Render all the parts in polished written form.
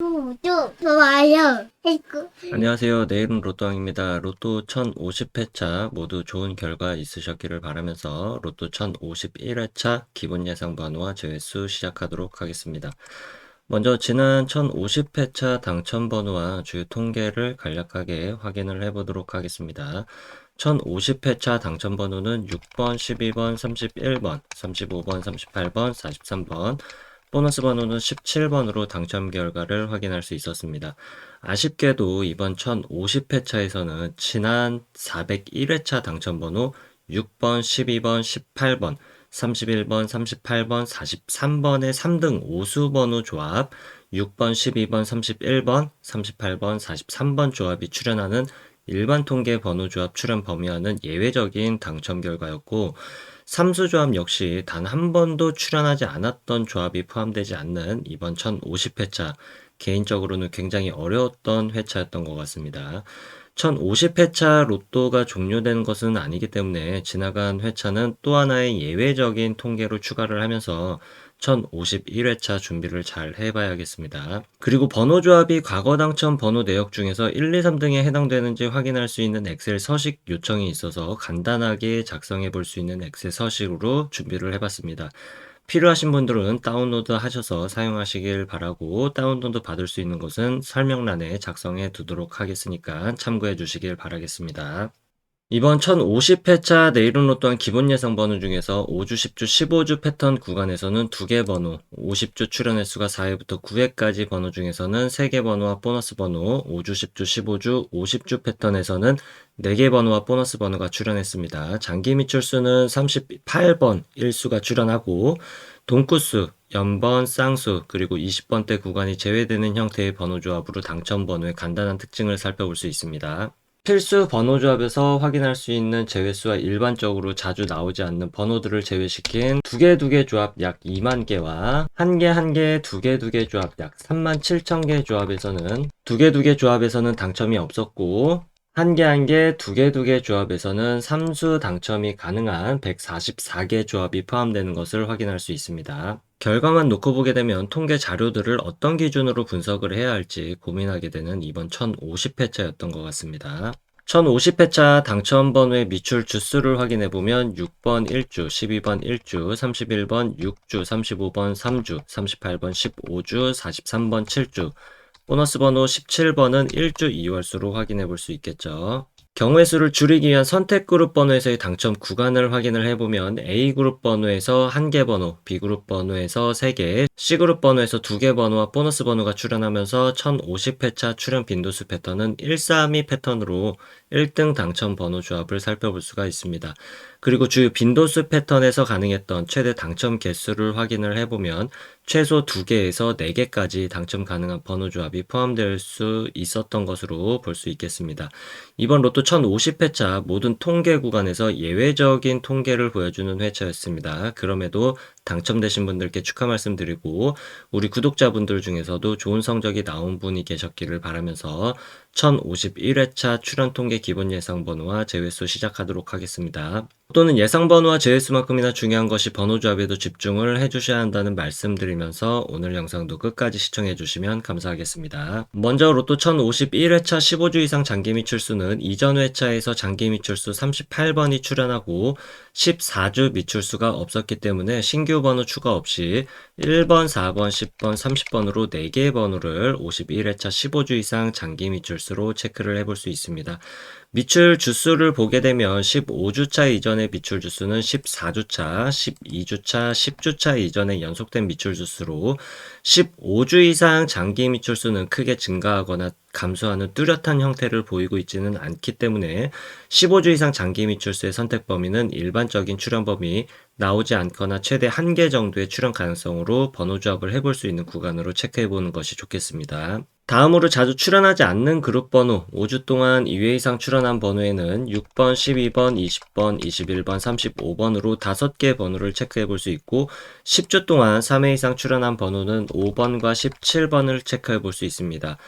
좋아요. 안녕하세요. 내일은 로또왕입니다. 로또 1050회차 모두 좋은 결과 있으셨기를 바라면서 로또 1051회차 기본 예상 번호와 제외수 시작하도록 하겠습니다. 먼저 지난 1050회차 당첨 번호와 주요 통계를 간략하게 확인을 해보도록 하겠습니다. 1050회차 당첨 번호는 6번, 12번, 31번, 35번, 38번, 43번, 보너스 번호는 17번으로 당첨 결과를 확인할 수 있었습니다. 아쉽게도 이번 1050회차에서는 지난 401회차 당첨 번호 6번, 12번, 18번, 31번, 38번, 43번의 3등 오수 번호 조합, 6번, 12번, 31번, 38번, 43번 조합이 출현하는 일반 통계 번호 조합 출현 범위와는 예외적인 당첨 결과였고, 삼수 조합 역시 단 한 번도 출현하지 않았던 조합이 포함되지 않는 이번 1050회차, 개인적으로는 굉장히 어려웠던 회차였던 것 같습니다. 1050회차 로또가 종료된 것은 아니기 때문에 지나간 회차는 또 하나의 예외적인 통계로 추가를 하면서 1051회차 준비를 잘 해봐야겠습니다. 그리고 번호 조합이 과거 당첨 번호 내역 중에서 1, 2, 3등에 해당되는지 확인할 수 있는 엑셀 서식 요청이 있어서 간단하게 작성해 볼 수 있는 엑셀 서식으로 준비를 해봤습니다. 필요하신 분들은 다운로드 하셔서 사용하시길 바라고, 다운로드 받을 수 있는 것은 설명란에 작성해 두도록 하겠으니까 참고해 주시길 바라겠습니다. 이번 1050회차 내일은 로또한 기본 예상 번호 중에서 5주, 10주, 15주 패턴 구간에서는 2개 번호, 50주 출연 횟수가 4회부터 9회까지 번호 중에서는 3개 번호와 보너스 번호, 5주, 10주, 15주, 50주 패턴에서는 4개 번호와 보너스 번호가 출연했습니다. 장기 미출수는 38번 일수가 출연하고, 동구수, 연번, 쌍수, 그리고 20번대 구간이 제외되는 형태의 번호 조합으로 당첨 번호의 간단한 특징을 살펴볼 수 있습니다. 필수 번호 조합에서 확인할 수 있는 제외수와 일반적으로 자주 나오지 않는 번호들을 제외시킨 2개 조합 약 2만 개와 1개 2개 조합 약 3만 7천 개 조합에서는 2개 조합에서는 당첨이 없었고, 1개 2개 조합에서는 삼수 당첨이 가능한 144개 조합이 포함되는 것을 확인할 수 있습니다. 결과만 놓고 보게 되면 통계 자료들을 어떤 기준으로 분석을 해야 할지 고민하게 되는 이번 1050회차였던 것 같습니다. 1050회차 당첨 번호의 미출 주수를 확인해 보면 6번 1주, 12번 1주, 31번 6주, 35번 3주, 38번 15주, 43번 7주, 보너스 번호 17번은 1주 2월수로 확인해 볼 수 있겠죠. 경우의 수를 줄이기 위한 선택그룹 번호에서의 당첨 구간을 확인을 해보면 A그룹 번호에서 1개 번호, B그룹 번호에서 3개, C그룹 번호에서 2개 번호와 보너스 번호가 출현하면서 1050회차 출현 빈도수 패턴은 132 패턴으로 1등 당첨 번호 조합을 살펴볼 수가 있습니다. 그리고 주요 빈도수 패턴에서 가능했던 최대 당첨 개수를 확인을 해보면 최소 2개에서 4개까지 당첨 가능한 번호 조합이 포함될 수 있었던 것으로 볼 수 있겠습니다. 이번 로또 1050회차 모든 통계 구간에서 예외적인 통계를 보여주는 회차였습니다. 그럼에도 당첨되신 분들께 축하 말씀드리고, 우리 구독자분들 중에서도 좋은 성적이 나온 분이 계셨기를 바라면서 1051회차 출연 통계 기본 예상 번호와 제외수 시작하도록 하겠습니다. 또는 예상 번호와 제외수만큼이나 중요한 것이 번호 조합에도 집중을 해주셔야 한다는 말씀드리면서 오늘 영상도 끝까지 시청해 주시면 감사하겠습니다. 먼저 로또 1051회차 15주 이상 장기 미출수는 이전 회차에서 장기 미출수 38번이 출연하고 14주 미출수가 없었기 때문에 신규 번호 추가 없이 1번, 4번, 10번, 30번으로 4개의 번호를 51회차 15주 이상 장기 미출수로 체크를 해볼 수 있습니다. 미출 주수를 보게 되면 15주차 이전의 미출 주수는 14주차, 12주차, 10주차 이전의 연속된 미출 주수로 15주 이상 장기 미출수는 크게 증가하거나 감소하는 뚜렷한 형태를 보이고 있지는 않기 때문에 15주 이상 장기 미출수의 선택 범위는 일반적인 출현 범위, 나오지 않거나 최대 1개 정도의 출현 가능성으로 번호 조합을 해볼 수 있는 구간으로 체크해보는 것이 좋겠습니다. 다음으로 자주 출연하지 않는 그룹 번호, 5주 동안 2회 이상 출연한 번호에는 6번, 12번, 20번, 21번, 35번으로 5개 번호를 체크해 볼 수 있고, 10주 동안 3회 이상 출연한 번호는 5번과 17번을 체크해 볼 수 있습니다.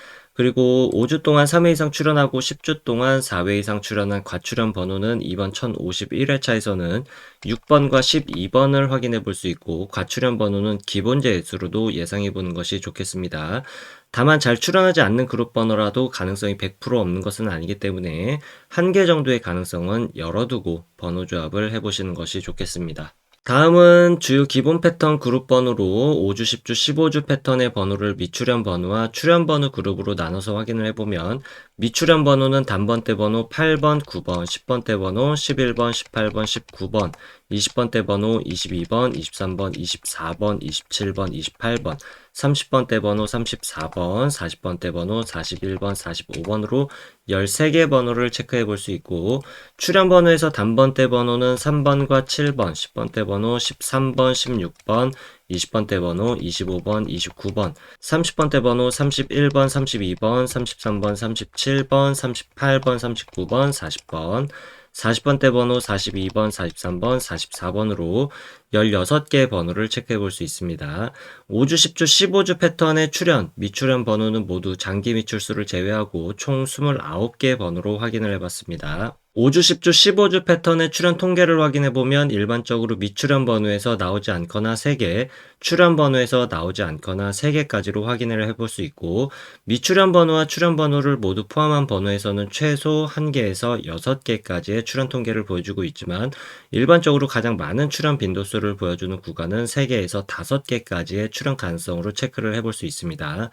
그리고 5주 동안 3회 이상 출연하고 10주 동안 4회 이상 출연한 과출연 번호는 이번 1051회차에서는 6번과 12번을 확인해 볼 수 있고, 과출연 번호는 기본제 수로도 예상해 보는 것이 좋겠습니다. 다만 잘 출연하지 않는 그룹 번호라도 가능성이 100% 없는 것은 아니기 때문에 한 개 정도의 가능성은 열어두고 번호 조합을 해보시는 것이 좋겠습니다. 다음은 주요 기본 패턴 그룹 번호로 5주, 10주, 15주 패턴의 번호를 미출현 번호와 출현 번호 그룹으로 나눠서 확인을 해보면, 미출현 번호는 단번대 번호 8번, 9번, 10번대 번호 11번, 18번, 19번, 20번대 번호 22번, 23번, 24번, 27번, 28번, 30번대 번호 34번, 40번대 번호 41번, 45번으로 13개 번호를 체크해 볼 수 있고, 출연 번호에서 단번대 번호는 3번과 7번, 10번대 번호 13번, 16번, 20번대 번호 25번, 29번, 30번대 번호 31번, 32번, 33번, 37번, 38번, 39번, 40번, 40번대 번호 42번, 43번, 44번으로 16개 번호를 체크해 볼 수 있습니다. 5주, 10주, 15주 패턴의 출연, 미출연 번호는 모두 장기 미출수를 제외하고 총 29개 번호로 확인을 해봤습니다. 5주, 10주, 15주 패턴의 출연 통계를 확인해보면 일반적으로 미출연 번호에서 나오지 않거나 3개, 출연 번호에서 나오지 않거나 3개까지로 확인을 해볼 수 있고, 미출연 번호와 출연 번호를 모두 포함한 번호에서는 최소 1개에서 6개까지의 출연 통계를 보여주고 있지만, 일반적으로 가장 많은 출연 빈도수를 보여주는 구간은 3개에서 5개까지의 출연 가능성으로 체크를 해볼 수 있습니다.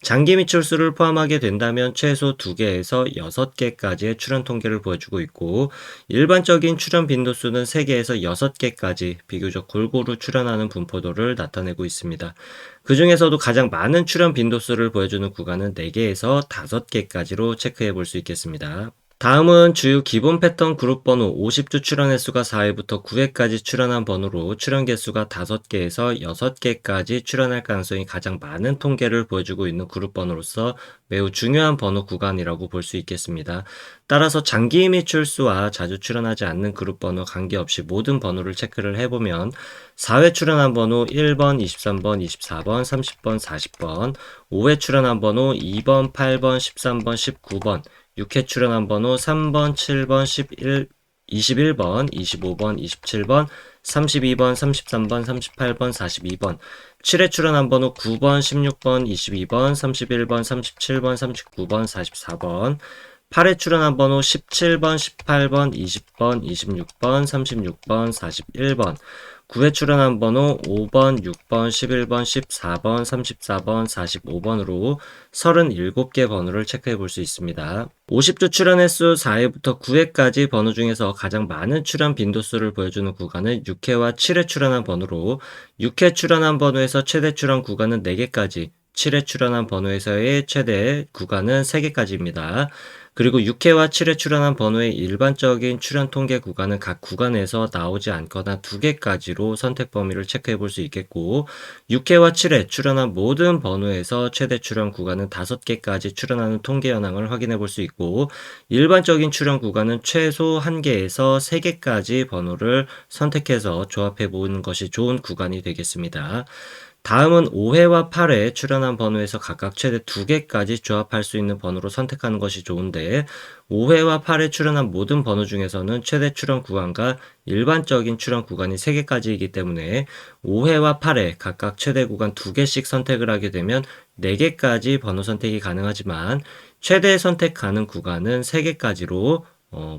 장기 미출수를 포함하게 된다면 최소 2개에서 6개까지의 출연 통계를 보여주고 있고, 일반적인 출연 빈도수는 3개에서 6개까지 비교적 골고루 출연하는 분포도를 나타내고 있습니다. 그 중에서도 가장 많은 출연 빈도수를 보여주는 구간은 4개에서 5개까지로 체크해 볼 수 있겠습니다. 다음은 주요 기본 패턴 그룹 번호 50주 출연 횟수가 4회부터 9회까지 출연한 번호로 출연 개수가 5개에서 6개까지 출연할 가능성이 가장 많은 통계를 보여주고 있는 그룹 번호로서 매우 중요한 번호 구간이라고 볼 수 있겠습니다. 따라서 장기 미출수와 자주 출연하지 않는 그룹 번호 관계없이 모든 번호를 체크를 해보면 4회 출연한 번호 1번, 23번, 24번, 30번, 40번, 5회 출연한 번호 2번, 8번, 13번, 19번, 6회 출연한 번호 3번, 7번, 21번, 25번, 27번, 32번, 33번, 38번, 42번, 7회 출연한 번호 9번, 16번, 22번, 31번, 37번, 39번, 44번, 8회 출연한 번호 17번, 18번, 20번, 26번, 36번, 41번, 9회 출연한 번호 5번, 6번, 11번, 14번, 34번, 45번으로 37개 번호를 체크해 볼 수 있습니다. 50주 출연 횟수 4회부터 9회까지 번호 중에서 가장 많은 출연 빈도수를 보여주는 구간은 6회와 7회 출연한 번호로, 6회 출연한 번호에서 최대 출연 구간은 4개까지, 7회 출연한 번호에서의 최대 구간은 3개까지입니다. 그리고 6회와 7회 출연한 번호의 일반적인 출연 통계 구간은 각 구간에서 나오지 않거나 2개까지로 선택 범위를 체크해 볼 수 있겠고, 6회와 7회 출연한 모든 번호에서 최대 출연 구간은 5개까지 출연하는 통계 현황을 확인해 볼 수 있고, 일반적인 출연 구간은 최소 1개에서 3개까지 번호를 선택해서 조합해 보는 것이 좋은 구간이 되겠습니다. 다음은 5회와 8회 출연한 번호에서 각각 최대 2개까지 조합할 수 있는 번호로 선택하는 것이 좋은데, 5회와 8회 출연한 모든 번호 중에서는 최대 출연 구간과 일반적인 출연 구간이 3개까지이기 때문에 5회와 8회 각각 최대 구간 2개씩 선택을 하게 되면 4개까지 번호 선택이 가능하지만, 최대 선택 가능 구간은 3개까지로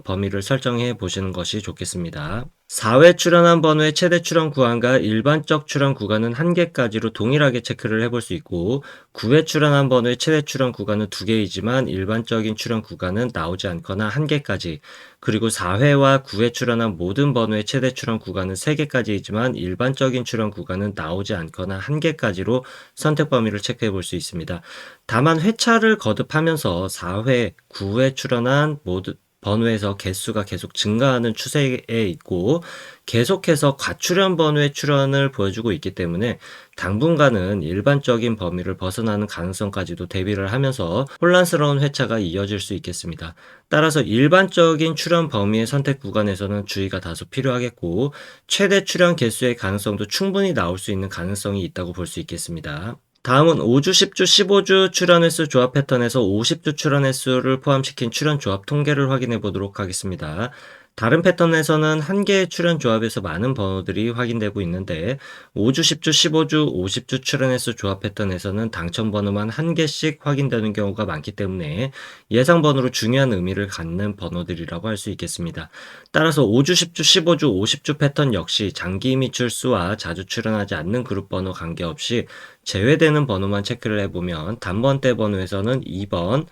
범위를 설정해 보시는 것이 좋겠습니다. 4회 출연한 번호의 최대 출연 구간과 일반적 출연 구간은 1개까지로 동일하게 체크를 해볼 수 있고, 9회 출연한 번호의 최대 출연 구간은 2개이지만 일반적인 출연 구간은 나오지 않거나 1개까지, 그리고 4회와 9회 출연한 모든 번호의 최대 출연 구간은 3개까지이지만 일반적인 출연 구간은 나오지 않거나 1개까지로 선택 범위를 체크해 볼 수 있습니다. 다만 회차를 거듭하면서 4회, 9회 출연한 모든 번호에서 개수가 계속 증가하는 추세에 있고, 계속해서 과출연 번호의 출연을 보여주고 있기 때문에 당분간은 일반적인 범위를 벗어나는 가능성까지도 대비를 하면서 혼란스러운 회차가 이어질 수 있겠습니다. 따라서 일반적인 출연 범위의 선택 구간에서는 주의가 다소 필요하겠고, 최대 출연 개수의 가능성도 충분히 나올 수 있는 가능성이 있다고 볼 수 있겠습니다. 다음은 5주, 10주, 15주 출연 횟수 조합 패턴에서 50주 출연 횟수를 포함시킨 출연 조합 통계를 확인해 보도록 하겠습니다. 다른 패턴에서는 한 개의 출연 조합에서 많은 번호들이 확인되고 있는데 5주, 10주, 15주, 50주 출연 횟수 조합 패턴에서는 당첨 번호만 한 개씩 확인되는 경우가 많기 때문에 예상 번호로 중요한 의미를 갖는 번호들이라고 할 수 있겠습니다. 따라서 5주, 10주, 15주, 50주 패턴 역시 장기 및 출수와 자주 출연하지 않는 그룹 번호 관계없이 제외되는 번호만 체크를 해보면 단번대 번호에서는 2번,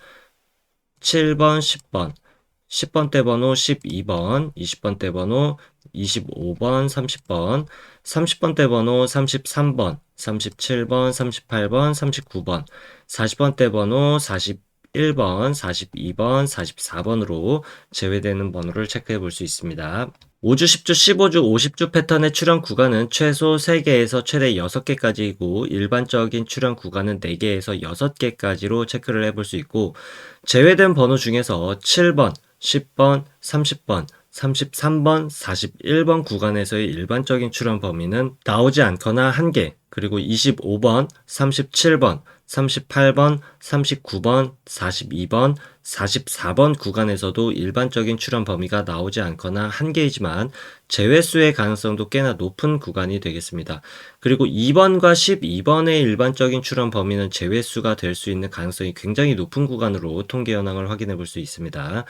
7번, 10번, 10번대 번호 12번, 20번대 번호 25번, 30번, 30번대 번호 33번, 37번, 38번, 39번, 40번대 번호 41번, 42번, 44번으로 제외되는 번호를 체크해 볼 수 있습니다. 5주, 10주, 15주, 50주 패턴의 출연 구간은 최소 3개에서 최대 6개까지이고 일반적인 출연 구간은 4개에서 6개까지로 체크를 해볼 수 있고 제외된 번호 중에서 7번, 10번, 30번, 33번, 41번 구간에서의 일반적인 출연 범위는 나오지 않거나 1개, 그리고 25번, 37번, 38번, 39번, 42번, 44번 구간에서도 일반적인 출연 범위가 나오지 않거나 1개이지만 제외수의 가능성도 꽤나 높은 구간이 되겠습니다. 그리고 2번과 12번의 일반적인 출연 범위는 제외수가 될 수 있는 가능성이 굉장히 높은 구간으로 통계 현황을 확인해 볼 수 있습니다.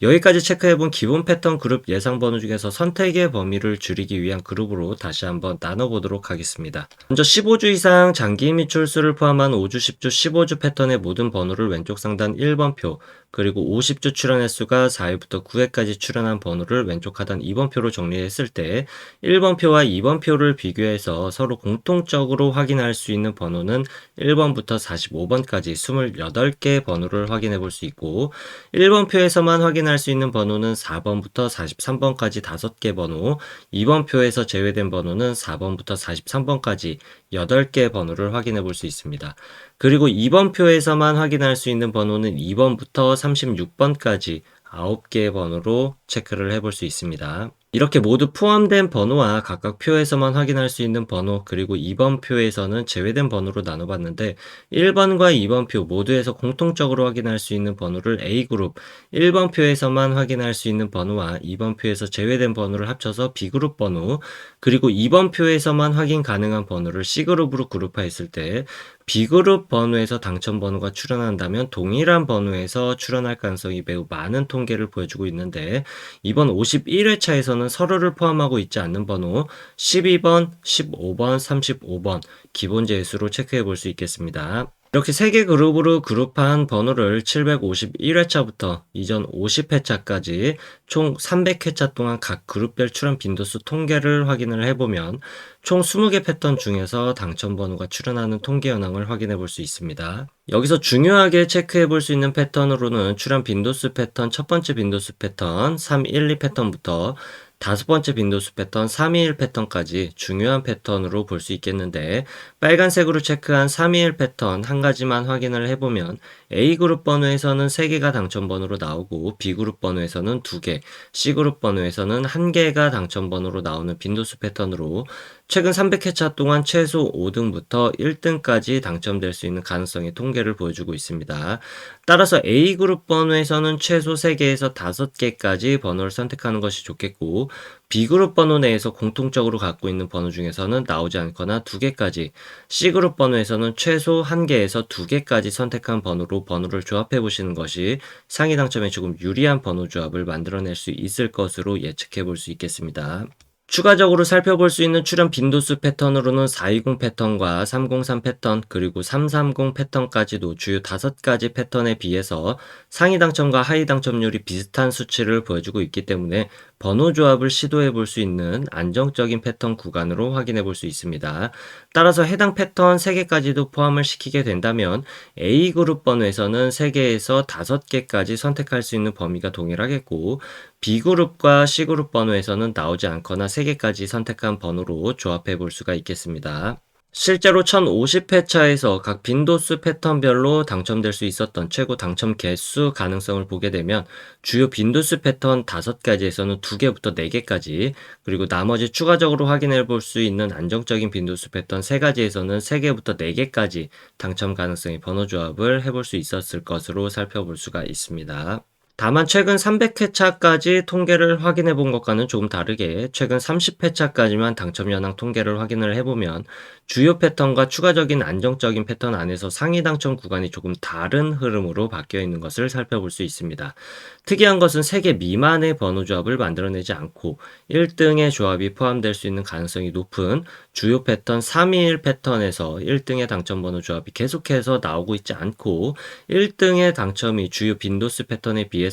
여기까지 체크해본 기본 패턴 그룹 예상 번호 중에서 선택의 범위를 줄이기 위한 그룹으로 다시 한번 나눠보도록 하겠습니다. 먼저 15주 이상 장기 및 출수를 포함한 5주, 10주, 15주 패턴의 모든 번호를 왼쪽 상단 1번표, 그리고 50주 출연 횟수가 4회부터 9회까지 출연한 번호를 왼쪽 하단 2번표로 정리했을 때 1번표와 2번표를 비교해서 서로 공통적으로 확인할 수 있는 번호는 1번부터 45번까지 28개 번호를 확인해 볼 수 있고 1번표에서만 확인할 수 있는 번호는 4번부터 43번까지 5개 번호, 2번표에서 제외된 번호는 4번부터 43번까지 8개 번호를 확인해 볼 수 있습니다. 그리고 2번표에서만 확인할 수 있는 번호는 2번부터 36번까지 9개의 번호로 체크를 해볼 수 있습니다. 이렇게 모두 포함된 번호와 각각 표에서만 확인할 수 있는 번호, 그리고 2번 표에서는 제외된 번호로 나눠봤는데 1번과 2번 표 모두에서 공통적으로 확인할 수 있는 번호를 A그룹, 1번 표에서만 확인할 수 있는 번호와 2번 표에서 제외된 번호를 합쳐서 B그룹 번호, 그리고 2번 표에서만 확인 가능한 번호를 C그룹으로 그룹화했을 때 B그룹 번호에서 당첨 번호가 출현한다면 동일한 번호에서 출현할 가능성이 매우 많은 통계를 보여주고 있는데 이번 51회차에서는 서로를 포함하고 있지 않는 번호 12번, 15번, 35번 기본 재수로 체크해 볼 수 있겠습니다. 이렇게 3개 그룹으로 그룹한 번호를 751회차부터 이전 50회차까지 총 300회차 동안 각 그룹별 출연 빈도수 통계를 확인을 해보면 총 20개 패턴 중에서 당첨 번호가 출현하는 통계 현황을 확인해 볼 수 있습니다. 여기서 중요하게 체크해 볼 수 있는 패턴으로는 출연 빈도수 패턴 첫 번째 빈도수 패턴 312 패턴부터 다섯 번째 빈도수 패턴 321 패턴까지 중요한 패턴으로 볼 수 있겠는데 빨간색으로 체크한 321 패턴 한 가지만 확인을 해보면 A그룹 번호에서는 3개가 당첨 번호로 나오고 B그룹 번호에서는 2개, C그룹 번호에서는 1개가 당첨 번호로 나오는 빈도수 패턴으로 최근 300회차 동안 최소 5등부터 1등까지 당첨될 수 있는 가능성의 통계를 보여주고 있습니다. 따라서 A그룹 번호에서는 최소 3개에서 5개까지 번호를 선택하는 것이 좋겠고 B그룹 번호 내에서 공통적으로 갖고 있는 번호 중에서는 나오지 않거나 2개까지, C그룹 번호에서는 최소 1개에서 2개까지 선택한 번호로 번호를 조합해 보시는 것이 상위 당첨에 조금 유리한 번호 조합을 만들어낼 수 있을 것으로 예측해 볼 수 있겠습니다. 추가적으로 살펴볼 수 있는 출연 빈도수 패턴으로는 420 패턴과 303 패턴, 그리고 330 패턴까지도 주요 5가지 패턴에 비해서 상위 당첨과 하위 당첨률이 비슷한 수치를 보여주고 있기 때문에 번호 조합을 시도해 볼 수 있는 안정적인 패턴 구간으로 확인해 볼 수 있습니다. 따라서 해당 패턴 3개까지도 포함을 시키게 된다면 A그룹 번호에서는 3개에서 5개까지 선택할 수 있는 범위가 동일하겠고 B그룹과 C그룹 번호에서는 나오지 않거나 3개까지 선택한 번호로 조합해 볼 수가 있겠습니다. 실제로 1050회차에서 각 빈도수 패턴별로 당첨될 수 있었던 최고 당첨 개수 가능성을 보게 되면 주요 빈도수 패턴 5가지에서는 2개부터 4개까지, 그리고 나머지 추가적으로 확인해 볼 수 있는 안정적인 빈도수 패턴 3가지에서는 3개부터 4개까지 당첨 가능성의 번호 조합을 해볼 수 있었을 것으로 살펴볼 수가 있습니다. 다만 최근 300회차까지 통계를 확인해 본 것과는 조금 다르게 최근 30회차까지만 당첨 현황 통계를 확인을 해보면 주요 패턴과 추가적인 안정적인 패턴 안에서 상위 당첨 구간이 조금 다른 흐름으로 바뀌어 있는 것을 살펴볼 수 있습니다. 특이한 것은 3개 미만의 번호 조합을 만들어내지 않고 1등의 조합이 포함될 수 있는 가능성이 높은 주요 패턴 321 패턴에서 1등의 당첨 번호 조합이 계속해서 나오고 있지 않고 1등의 당첨이 주요 빈도수 패턴에 비해서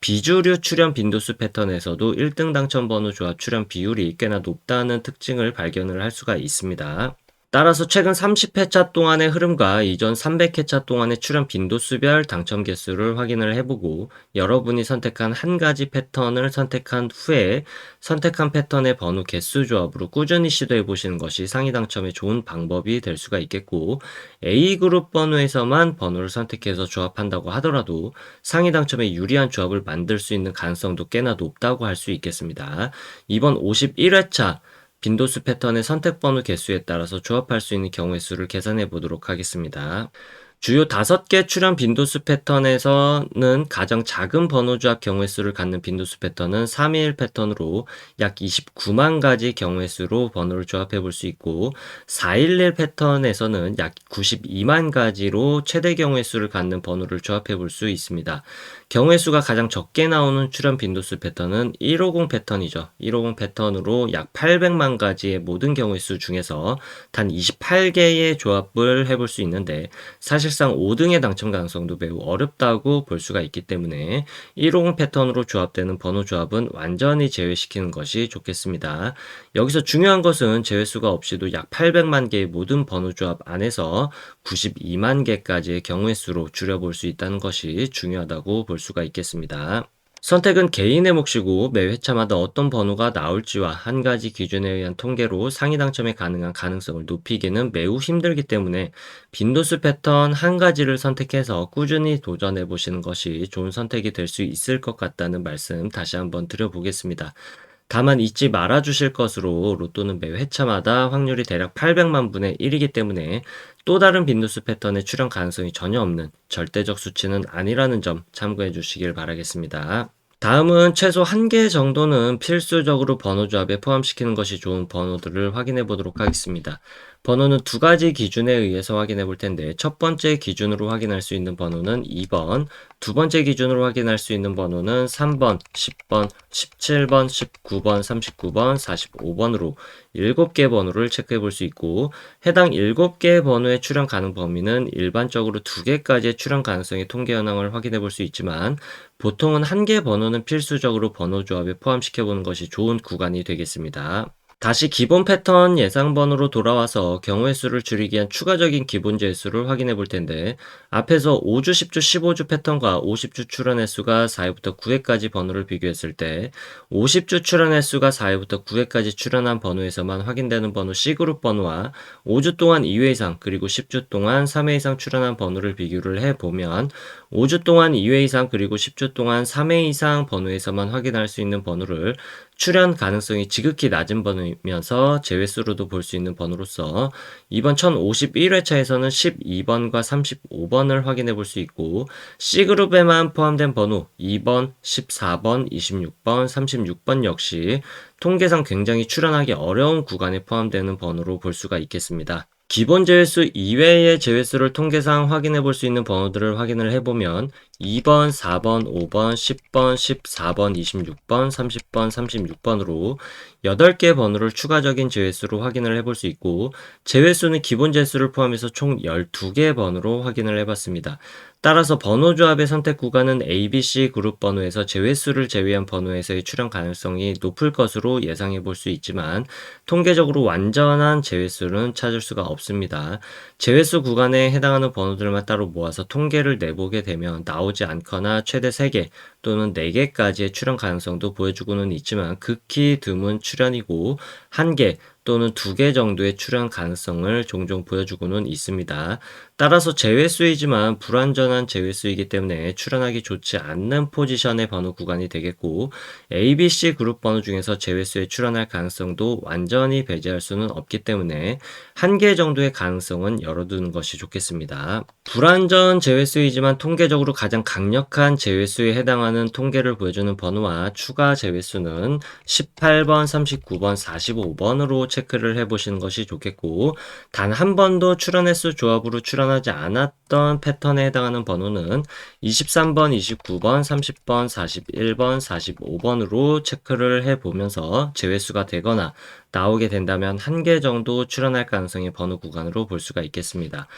비주류 출현 빈도수 패턴에서도 1등 당첨 번호 조합 출현 비율이 꽤나 높다는 특징을 발견을 할 수가 있습니다. 따라서 최근 30회차 동안의 흐름과 이전 300회차 동안의 출현 빈도수별 당첨 개수를 확인을 해보고 여러분이 선택한 한 가지 패턴을 선택한 후에 선택한 패턴의 번호 개수 조합으로 꾸준히 시도해 보시는 것이 상위 당첨에 좋은 방법이 될 수가 있겠고, A그룹 번호에서만 번호를 선택해서 조합한다고 하더라도 상위 당첨에 유리한 조합을 만들 수 있는 가능성도 꽤나 높다고 할 수 있겠습니다. 이번 51회차 빈도수 패턴의 선택 번호 개수에 따라서 조합할 수 있는 경우의 수를 계산해 보도록 하겠습니다. 주요 5개 출현 빈도수 패턴에서는 가장 작은 번호 조합 경우의 수를 갖는 빈도수 패턴은 321 패턴으로 약 29만 가지 경우의 수로 번호를 조합해 볼 수 있고, 411 패턴에서는 약 92만 가지로 최대 경우의 수를 갖는 번호를 조합해 볼 수 있습니다. 경우의 수가 가장 적게 나오는 출현 빈도수 패턴은 150 패턴이죠. 150 패턴으로 약 800만 가지의 모든 경우의 수 중에서 단 28개의 조합을 해볼 수 있는데 사실상 5등의 당첨 가능성도 매우 어렵다고 볼 수가 있기 때문에 150 패턴으로 조합되는 번호 조합은 완전히 제외시키는 것이 좋겠습니다. 여기서 중요한 것은 제외수가 없이도 약 800만 개의 모든 번호 조합 안에서 92만 개까지의 경우의 수로 줄여볼 수 있다는 것이 중요하다고 볼 수가 있겠습니다. 선택은 개인의 몫이고 매 회차마다 어떤 번호가 나올지와 한 가지 기준에 의한 통계로 상위 당첨에 가능한 가능성을 높이기는 매우 힘들기 때문에 빈도수 패턴 한 가지를 선택해서 꾸준히 도전해 보시는 것이 좋은 선택이 될 수 있을 것 같다는 말씀 다시 한번 드려보겠습니다. 다만 잊지 말아 주실 것으로 로또는 매 회차마다 확률이 대략 800만 분의 1이기 때문에 또 다른 빈도수 패턴의 출현 가능성이 전혀 없는 절대적 수치는 아니라는 점 참고해 주시길 바라겠습니다. 다음은 최소 1개 정도는 필수적으로 번호 조합에 포함시키는 것이 좋은 번호들을 확인해 보도록 하겠습니다. 번호는 2가지 기준에 의해서 확인해 볼 텐데, 첫 번째 기준으로 확인할 수 있는 번호는 2번, 두 번째 기준으로 확인할 수 있는 번호는 3번, 10번, 17번, 19번, 39번, 45번으로 7개 번호를 체크해 볼 수 있고, 해당 7개 번호의 출현 가능 범위는 일반적으로 2개까지의 출현 가능성의 통계 현황을 확인해 볼 수 있지만 보통은 1개 번호는 필수적으로 번호 조합에 포함시켜 보는 것이 좋은 구간이 되겠습니다. 다시 기본 패턴 예상 번호로 돌아와서 경우의 수를 줄이기 위한 추가적인 기본 재수를 확인해 볼 텐데, 앞에서 5주, 10주, 15주 패턴과 50주 출현 횟수가 4회부터 9회까지 번호를 비교했을 때 50주 출현 횟수가 4회부터 9회까지 출현한 번호에서만 확인되는 번호 C그룹 번호와 5주 동안 2회 이상 그리고 10주 동안 3회 이상 출현한 번호를 비교를 해보면 5주 동안 2회 이상 그리고 10주 동안 3회 이상 번호에서만 확인할 수 있는 번호를 출현 가능성이 지극히 낮은 번호이면서 제외수로도 볼 수 있는 번호로서 이번 1051회차에서는 12번과 35번을 확인해 볼 수 있고, C그룹에만 포함된 번호 2번, 14번, 26번, 36번 역시 통계상 굉장히 출현하기 어려운 구간에 포함되는 번호로 볼 수가 있겠습니다. 기본 제외수 이외의 제외수를 통계상 확인해 볼 수 있는 번호들을 확인을 해보면 2번, 4번, 5번, 10번, 14번, 26번, 30번, 36번으로 8개 번호를 추가적인 제외수로 확인을 해볼 수 있고, 제외수는 기본 제수를 포함해서 총 12개 번호로 확인을 해봤습니다. 따라서 번호 조합의 선택 구간은 ABC 그룹 번호에서 제외수를 제외한 번호에서의 출현 가능성이 높을 것으로 예상해 볼 수 있지만 통계적으로 완전한 제외수는 찾을 수가 없습니다. 제외수 구간에 해당하는 번호들만 따로 모아서 통계를 내보게 되면 나오지 않거나 최대 3개 또는 4개까지의 출현 가능성도 보여주고는 있지만 극히 드문 출현이고 1개 또는 2개 정도의 출현 가능성을 종종 보여주고는 있습니다. 따라서 제외수이지만 불완전한 제외수이기 때문에 출현하기 좋지 않는 포지션의 번호 구간이 되겠고, ABC 그룹 번호 중에서 제외수에 출현할 가능성도 완전히 배제할 수는 없기 때문에 한 개 정도의 가능성은 열어두는 것이 좋겠습니다. 불완전 제외수이지만 통계적으로 가장 강력한 제외수에 해당하는 통계를 보여주는 번호와 추가 제외수는 18번, 39번, 45번으로 체크를 해보시는 것이 좋겠고, 단 한 번도 출현 횟수 조합으로 출현하지 않았던 패턴에 해당하는 번호는 23번, 29번, 30번, 41번, 45번으로 체크를 해보면서 제외수가 되거나 나오게 된다면 한 개 정도 출현할 가능성의 번호 구간으로 볼 수가 있겠습니다.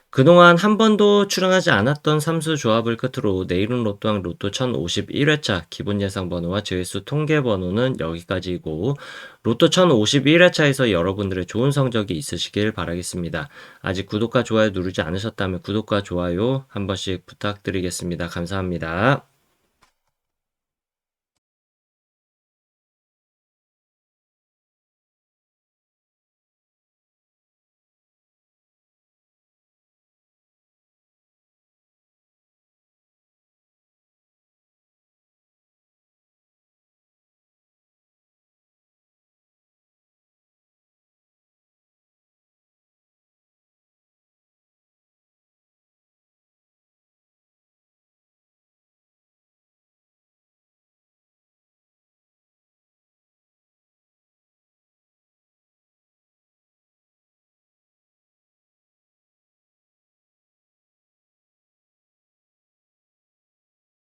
그동안 한 번도 출연하지 않았던 삼수 조합을 끝으로 내일은 로또왕 로또 1051회차 기본 예상 번호와 제외수 통계 번호는 여기까지이고, 로또 1051회차에서 여러분들의 좋은 성적이 있으시길 바라겠습니다. 아직 구독과 좋아요 누르지 않으셨다면 구독과 좋아요 한 번씩 부탁드리겠습니다. 감사합니다.